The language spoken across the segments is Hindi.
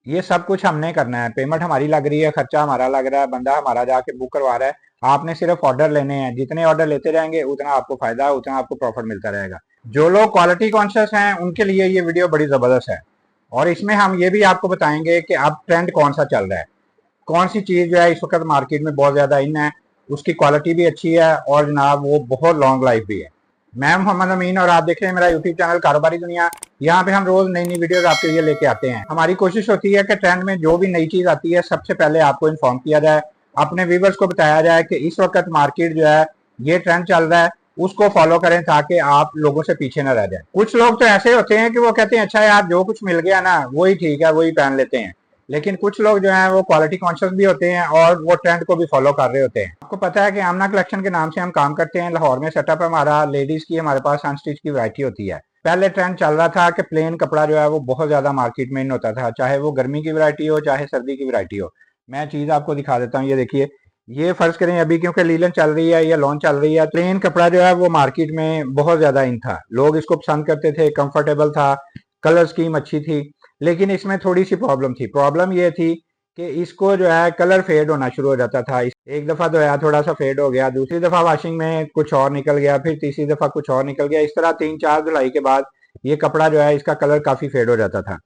ये सब कुछ हमने करना है, पेमेंट हमारी लग रही है, खर्चा हमारा लग रहा है, बंदा हमारा जाके बुक करवा रहा है। आपने सिर्फ ऑर्डर लेने हैं, जितने ऑर्डर लेते जाएंगे उतना आपको फायदा, उतना आपको प्रॉफिट मिलता रहेगा। जो लोग क्वालिटी कॉन्शियस हैं उनके लिए ये वीडियो बड़ी जबरदस्त है। और इसमें हम ये भी आपको बताएंगे कि अब ट्रेंड कौन सा चल रहा है, कौन सी चीज जो है इस वक्त मार्केट में बहुत ज्यादा इन है, उसकी क्वालिटी भी अच्छी है और जनाब वो बहुत लॉन्ग लाइफ भी है। मैं मोहम्मद अमीन और आप देख रहे हैं मेरा यूट्यूब चैनल कारोबारी दुनिया। यहाँ पे हम रोज नई नई वीडियोस आपके लिए लेके आते हैं। हमारी कोशिश होती है कि ट्रेंड में जो भी नई चीज आती है सबसे पहले आपको इन्फॉर्म किया जाए, अपने व्यूवर्स को बताया जाए कि इस वक्त मार्केट जो है ये ट्रेंड चल रहा है, उसको फॉलो करें ताकि आप लोगों से पीछे न रह जाए। कुछ लोग तो ऐसे होते हैं कि वो कहते हैं अच्छा यार जो कुछ मिल गया ना वही ठीक है, वही पहन लेते हैं। लेकिन कुछ लोग जो है वो क्वालिटी कॉन्शियस भी होते हैं और वो ट्रेंड को भी फॉलो कर रहे होते हैं। आपको पता है कि आमना कलेक्शन के नाम से हम काम करते हैं, लाहौर में सेटअप है हमारा, लेडीज की हमारे पास अनस्टिच की वैरायटी होती है। पहले ट्रेंड चल रहा था कि प्लेन कपड़ा जो है वो बहुत ज्यादा मार्केट में इन होता था, चाहे वो गर्मी की वैरायटी हो चाहे सर्दी की वैरायटी हो। मैं चीज आपको दिखा देता हूँ, ये देखिए, ये फर्ज करें अभी क्योंकि लीलन चल रही है या लॉन्च चल रही है, प्लेन कपड़ा जो है वो मार्केट में बहुत ज्यादा इन था, लोग इसको पसंद करते थे, कंफर्टेबल था, कलर स्कीम अच्छी थी। लेकिन इसमें थोड़ी सी प्रॉब्लम थी, प्रॉब्लम ये थी कि इसको जो है कलर फेड होना शुरू हो जाता था। एक दफा धोया थोड़ा सा फेड हो गया, दूसरी दफा वॉशिंग में कुछ और निकल गया, फिर तीसरी दफा कुछ और निकल गया, इस तरह 3-4 धुलाई के बाद ये कपड़ा जो है इसका कलर काफी फेड हो जाता था।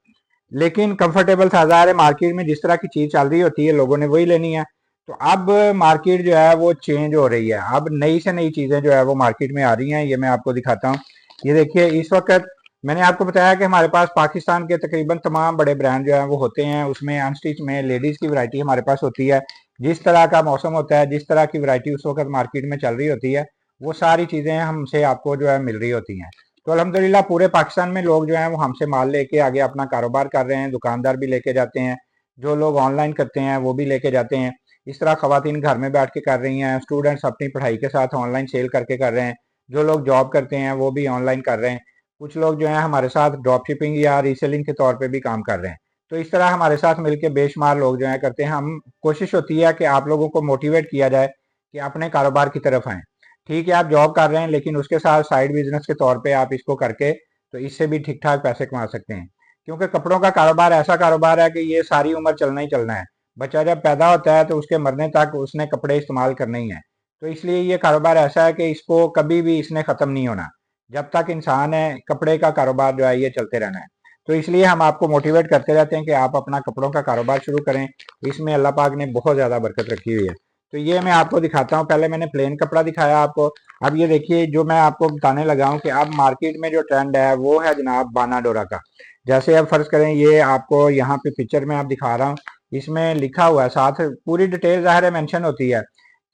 लेकिन कंफर्टेबल था, ज़ाहिर है मार्केट में जिस तरह की चीज चल रही होती है लोगों ने वही लेनी है। तो अब मार्केट जो है वो चेंज हो रही है, अब नई से नई चीजें जो है वो मार्केट में आ रही हैं। ये मैं आपको दिखाता हूँ, ये देखिए, इस वक्त मैंने आपको बताया कि हमारे पास पाकिस्तान के तकरीबन तमाम बड़े ब्रांड जो है वो होते हैं, उसमें अनस्टिच में लेडीज की वैरायटी हमारे पास होती है। जिस तरह का मौसम होता है, जिस तरह की वैरायटी उस वक्त मार्केट में चल रही होती है, वो सारी चीजें हमसे आपको जो है मिल रही होती हैं। तो अल्हम्दुलिल्लाह पूरे पाकिस्तान में लोग जो हैं वो हमसे माल लेके आगे अपना कारोबार कर रहे हैं, दुकानदार भी लेके जाते हैं, जो लोग ऑनलाइन करते हैं वो भी लेके जाते हैं। इस तरह खवातीन घर में बैठ के कर रही हैं, स्टूडेंट्स अपनी पढ़ाई के साथ ऑनलाइन सेल करके कर रहे हैं, जो लोग जॉब करते हैं वो भी ऑनलाइन कर रहे हैं, कुछ लोग जो है हमारे साथ ड्रॉप शिपिंग या रीसेलिंग के तौर पर भी काम कर रहे हैं। तो इस तरह हमारे साथ मिलकर बेशुमार लोग जो है करते हैं। हम कोशिश होती है कि आप लोगों को मोटिवेट किया जाए कि अपने कारोबार की तरफ आएँ। ठीक है आप जॉब कर रहे हैं लेकिन उसके साथ साइड बिजनेस के तौर पे आप इसको करके तो इससे भी ठीक ठाक पैसे कमा सकते हैं। क्योंकि कपड़ों का कारोबार ऐसा कारोबार है कि ये सारी उम्र चलना ही चलना है। बच्चा जब पैदा होता है तो उसके मरने तक उसने कपड़े इस्तेमाल करने ही हैं। तो इसलिए ये कारोबार ऐसा है कि इसको कभी भी इसने ख़त्म नहीं होना। जब तक इंसान है कपड़े का कारोबार जो है ये चलते रहना है। तो इसलिए हम आपको मोटिवेट करते रहते हैं कि आप अपना कपड़ों का कारोबार शुरू करें। इसमें अल्लाह पाक ने बहुत ज़्यादा बरकत रखी हुई है। तो ये मैं आपको दिखाता हूँ, पहले मैंने प्लेन कपड़ा दिखाया आपको। अब ये देखिए जो मैं आपको बताने लगा हूँ कि अब मार्केट में जो ट्रेंड है वो है जनाब बाना डोरा का। जैसे अब फर्ज करें ये आपको यहाँ पे पिक्चर में आप दिखा रहा हूँ, इसमें लिखा हुआ है, साथ पूरी डिटेल ज़ाहिर है मेंशन होती है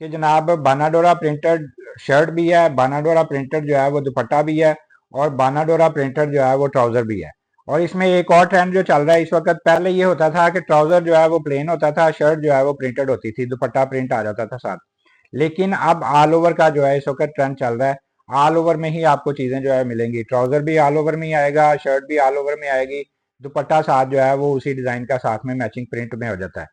कि जनाब बाना डोरा प्रिंटेड शर्ट भी है, बाना डोरा प्रिंटेड जो है वो दुपट्टा भी है, और बाना डोरा प्रिंटेड जो है वो ट्राउजर भी है। और इसमें एक और ट्रेंड जो चल रहा है इस वक्त, पहले ये होता था कि ट्राउजर जो है वो प्लेन होता था, शर्ट जो है वो प्रिंटेड होती थी, दुपट्टा प्रिंट आ जाता था साथ। लेकिन अब ऑल ओवर का जो है इस वक्त ट्रेंड चल रहा है, ऑल ओवर में ही आपको चीजें जो है मिलेंगी, ट्राउजर भी ऑल ओवर में ही आएगा, शर्ट भी ऑल ओवर में आएगी, दुपट्टा साथ जो है वो उसी डिजाइन का साथ में मैचिंग प्रिंट में हो जाता है।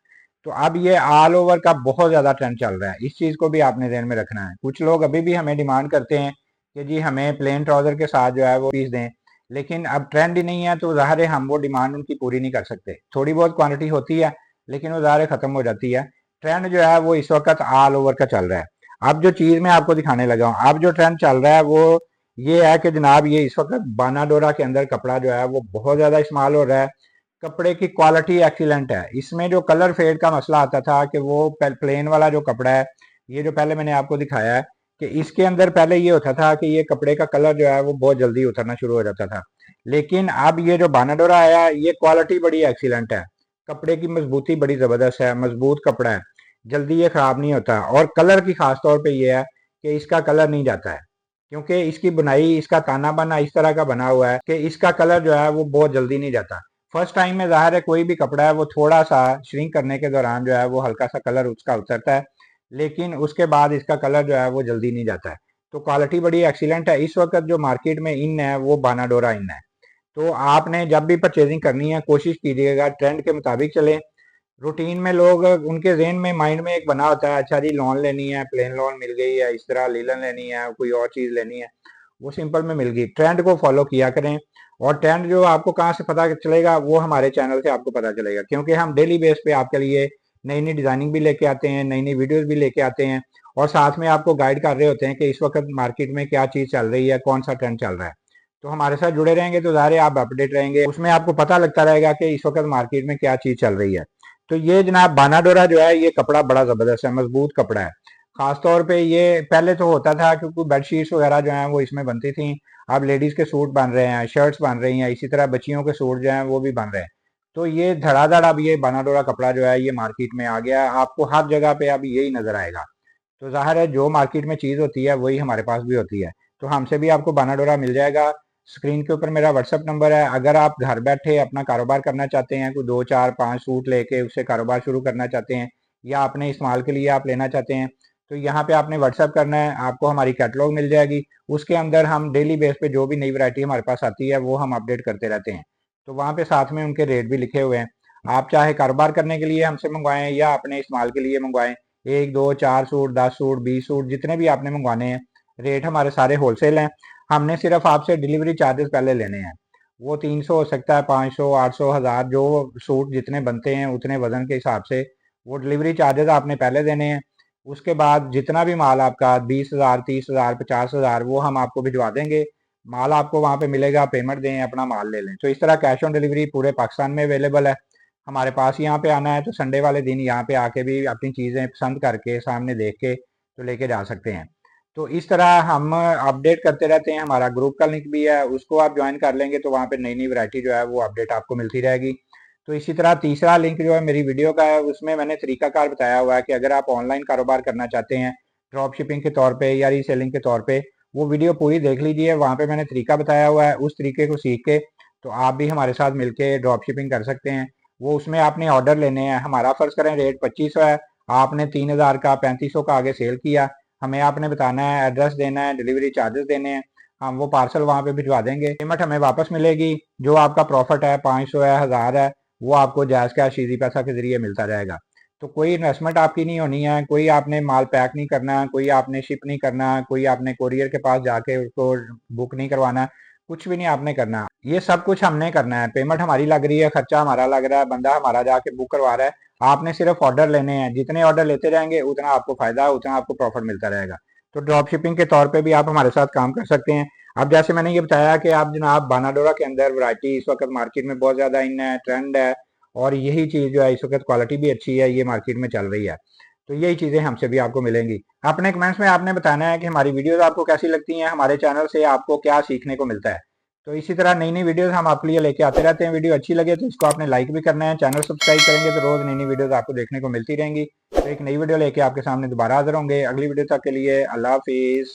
तो अब ये ऑल ओवर का बहुत ज्यादा ट्रेंड चल रहा है, इस चीज को भी आपने ध्यान में रखना है। कुछ लोग अभी भी हमें डिमांड करते हैं कि जी हमें प्लेन ट्राउजर के साथ जो है वो पीस दें, लेकिन अब ट्रेंड ही नहीं है तो ज़ाहिर है हम वो डिमांड उनकी पूरी नहीं कर सकते। थोड़ी बहुत क्वांटिटी होती है लेकिन वो ज़ाहिर है खत्म हो जाती है। ट्रेंड जो है वो इस वक्त ऑल ओवर का चल रहा है। अब जो चीज़ मैं आपको दिखाने लगा हूँ, अब जो ट्रेंड चल रहा है वो ये है कि जनाब ये इस वक्त बाना डोरा के अंदर कपड़ा जो है वो बहुत ज़्यादा इस्तेमाल हो रहा है। कपड़े की क्वालिटी एक्सीलेंट है। इसमें जो कलर फेड का मसला आता था कि वो प्लेन वाला जो कपड़ा है, ये जो पहले मैंने आपको दिखाया है कि इसके अंदर पहले ये होता था कि ये कपड़े का कलर जो है वो बहुत जल्दी उतरना शुरू हो जाता था। लेकिन अब ये जो बानाडोरा आया ये क्वालिटी बड़ी एक्सीलेंट है, कपड़े की मजबूती बड़ी जबरदस्त है, मजबूत कपड़ा है, जल्दी ये खराब नहीं होता। और कलर की खास तौर पे ये है कि इसका कलर नहीं जाता है, क्योंकि इसकी बुनाई, इसका ताना बाना इस तरह का बना हुआ है कि इसका कलर जो है वो बहुत जल्दी नहीं जाता। फर्स्ट टाइम में ज़ाहिर है कोई भी कपड़ा है वो थोड़ा सा श्रिंक करने के दौरान जो है वो हल्का सा कलर उसका उतरता है, लेकिन उसके बाद इसका कलर जो है वो जल्दी नहीं जाता है। तो क्वालिटी बड़ी एक्सीलेंट है। इस वक्त जो मार्केट में इन है वो बानाडोरा इन है। तो आपने जब भी परचेजिंग करनी है कोशिश कीजिएगा ट्रेंड के मुताबिक चले। रूटीन में लोग उनके जहन में माइंड में एक बना होता है, अच्छा जी लोन लेनी है, प्लेन लोन मिल गई है, इस तरह लीलन लेनी है, कोई और चीज़ लेनी है, वो सिंपल में मिल गई। ट्रेंड को फॉलो किया करें और ट्रेंड जो आपको कहाँ से पता चलेगा, वो हमारे चैनल से आपको पता चलेगा, क्योंकि हम डेली बेस पे आपके लिए नई नई डिजाइनिंग भी लेके आते हैं, नई नई वीडियोस भी लेके आते हैं, और साथ में आपको गाइड कर रहे होते हैं कि इस वक्त मार्केट में क्या चीज चल रही है, कौन सा ट्रेंड चल रहा है। तो हमारे साथ जुड़े रहेंगे तो ज़ाहिर है आप अपडेट रहेंगे, उसमें आपको पता लगता रहेगा कि इस वक्त मार्केट में क्या चीज चल रही है। तो ये जनाब बानाडोरा जो है, ये कपड़ा बड़ा जबरदस्त है, मजबूत कपड़ा है। खासतौर पे ये पहले तो होता था क्योंकि बेडशीट्स वगैरह जो है वो इसमें बनती थी। अब लेडीज के सूट बन रहे हैं, शर्ट्स बन रही हैं, इसी तरह बच्चियों के सूट जो हैं वो भी बन रहे हैं। तो ये धड़ाधड़ अब ये बानाडोरा कपड़ा जो है ये मार्केट में आ गया है, आपको हर जगह पे अब यही नजर आएगा। तो जाहिर है जो मार्केट में चीज होती है वही हमारे पास भी होती है। तो हमसे भी आपको बानाडोरा मिल जाएगा। स्क्रीन के ऊपर मेरा व्हाट्सअप नंबर है। अगर आप घर बैठे अपना कारोबार करना चाहते हैं, कोई 2 4 5 सूट लेके उससे कारोबार शुरू करना चाहते हैं, या अपने इस्तेमाल के लिए आप लेना चाहते हैं, तो यहाँ पे आपने व्हाट्सअप करना है, आपको हमारी कैटलॉग मिल जाएगी। उसके अंदर हम डेली बेस पे जो भी नई वैरायटी हमारे पास आती है वो हम अपडेट करते रहते हैं। तो वहाँ पे साथ में उनके रेट भी लिखे हुए हैं। आप चाहे कारोबार करने के लिए हमसे मंगवाएं या अपने इस्तेमाल के लिए मंगवाएं, 1 2 4 सूट, 10 सूट, 20 सूट, जितने भी आपने मंगवाने हैं, रेट हमारे सारे होलसेल हैं। हमने सिर्फ आपसे डिलीवरी चार्जेस पहले लेने हैं। वो 300 हो सकता है, 500, 800, 1000, जो सूट जितने बनते हैं उतने वजन के हिसाब से वो डिलीवरी चार्जेस आपने पहले देने हैं। उसके बाद जितना भी माल आपका 20,000, 30,000, 50,000 वो हम आपको भिजवा देंगे। माल आपको वहां पे मिलेगा, पेमेंट दें, अपना माल ले लें। तो इस तरह कैश ऑन डिलीवरी पूरे पाकिस्तान में अवेलेबल है। हमारे पास यहाँ पे आना है तो संडे वाले दिन यहाँ पे आके भी अपनी चीज़ें पसंद करके सामने देख के तो लेके जा सकते हैं। तो इस तरह हम अपडेट करते रहते हैं। हमारा ग्रुप का लिंक भी है, उसको आप ज्वाइन कर लेंगे तो वहाँ पे नई नई वैरायटी जो है वो अपडेट आपको मिलती रहेगी। तो इसी तरह तीसरा लिंक जो है मेरी वीडियो का है, उसमें मैंने तरीकाकार बताया हुआ है कि अगर आप ऑनलाइन कारोबार करना चाहते हैं ड्रॉप शिपिंग के तौर पे या रीसेलिंग के तौर पे, वो वीडियो पूरी देख लीजिए। वहाँ पे मैंने तरीका बताया हुआ है, उस तरीके को सीख के तो आप भी हमारे साथ मिलके ड्रॉप शिपिंग कर सकते हैं। वो उसमें आपने ऑर्डर लेने हैं। हमारा फर्ज करें रेट 2500 है, आपने 3000 का 3500 का आगे सेल किया, हमें आपने बताना है, एड्रेस देना है, डिलीवरी चार्जेस देने हैं, हम वो पार्सल वहाँ पे भिजवा देंगे। पेमेंट हमें वापस मिलेगी। जो आपका प्रॉफिट है 500 है, 1000 है, वो आपको जायज़ कैश इजी पैसा के जरिए मिलता रहेगा। तो कोई इन्वेस्टमेंट आपकी नहीं होनी है, कोई आपने माल पैक नहीं करना, कोई आपने शिप नहीं करना, कोई आपने कोरियर के पास जाके उसको बुक नहीं करवाना, कुछ भी नहीं आपने करना। ये सब कुछ हमने करना है। पेमेंट हमारी लग रही है, खर्चा हमारा लग रहा है, बंदा हमारा जाके बुक करवा रहा है। आपने सिर्फ ऑर्डर लेने हैं, जितने ऑर्डर लेते रहेंगे उतना आपको फायदा, उतना आपको प्रॉफिट मिलता रहेगा। तो ड्रॉप शिपिंग के तौर पे भी आप हमारे साथ काम कर सकते हैं। अब जैसे मैंने ये बताया कि आप जनाब बानाडोरा के अंदर वैरायटी इस वक्त मार्केट में बहुत ज्यादा इन है, ट्रेंड है, और यही चीज जो है इस वक्त क्वालिटी भी अच्छी है, ये मार्केट में चल रही है। तो यही चीजें हमसे भी आपको मिलेंगी। अपने कमेंट्स में आपने बताना है कि हमारी वीडियोस आपको कैसी लगती हैं, हमारे चैनल से आपको क्या सीखने को मिलता है। तो इसी तरह नई नई वीडियोस हम आपके लिए लेके आते रहते हैं। वीडियो अच्छी लगे तो इसको आपने लाइक भी करना है, चैनल सब्सक्राइब करेंगे तो रोज नई नई वीडियोस आपको देखने को मिलती रहेंगी। तो एक नई वीडियो लेके आपके सामने दोबारा हाजिर होंगे। अगली वीडियो तक के लिए अल्लाह हाफिज।